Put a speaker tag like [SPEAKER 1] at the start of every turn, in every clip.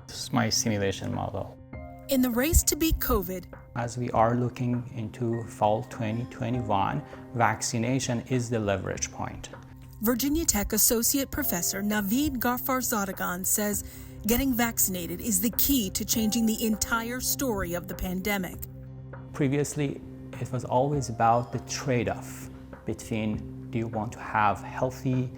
[SPEAKER 1] This is my simulation model.
[SPEAKER 2] In the race to beat COVID,
[SPEAKER 1] as we are looking into fall 2021, vaccination is the leverage point.
[SPEAKER 2] Virginia Tech Associate Professor Navid Ghaffarzadegan says getting vaccinated is the key to changing the entire story of the pandemic.
[SPEAKER 1] Previously, it was always about the trade-off between do you want to have healthy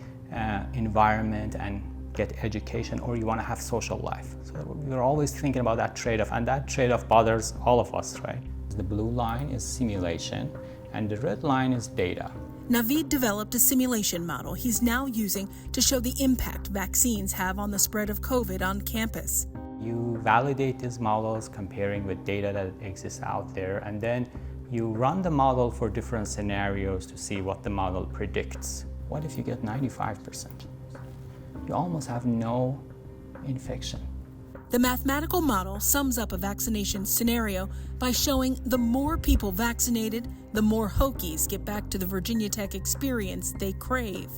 [SPEAKER 1] environment and get education, or you want to have social life. So we're always thinking about that trade-off, and that trade-off bothers all of us, right? The blue line is simulation, and the red line is data.
[SPEAKER 2] Navid developed a simulation model he's now using to show the impact vaccines have on the spread of COVID on campus.
[SPEAKER 1] You validate these models comparing with data that exists out there, and then you run the model for different scenarios to see what the model predicts. What if you get 95%? You almost have no infection.
[SPEAKER 2] The mathematical model sums up a vaccination scenario by showing the more people vaccinated, the more Hokies get back to the Virginia Tech experience they crave.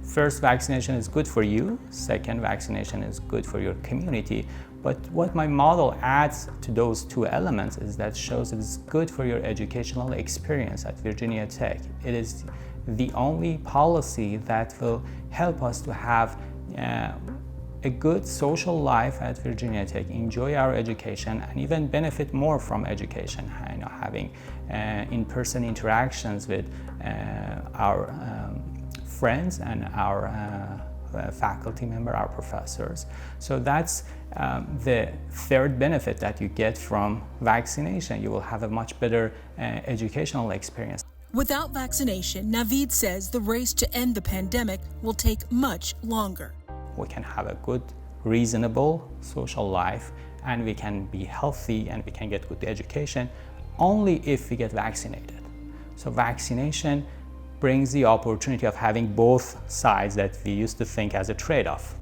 [SPEAKER 1] First, vaccination is good for you. Second, vaccination is good for your community. But what my model adds to those two elements is that shows it's good for your educational experience at Virginia Tech. It is the only policy that will help us to have a good social life at Virginia Tech, enjoy our education, and even benefit more from education, having in-person interactions with our friends and our faculty member, our professors. So that's the third benefit that you get from vaccination. You will have a much better educational experience.
[SPEAKER 2] Without vaccination, Navid says the race to end the pandemic will take much longer.
[SPEAKER 1] We can have a good, reasonable social life, and we can be healthy and we can get good education only if we get vaccinated. So vaccination brings the opportunity of having both sides that we used to think as a trade-off.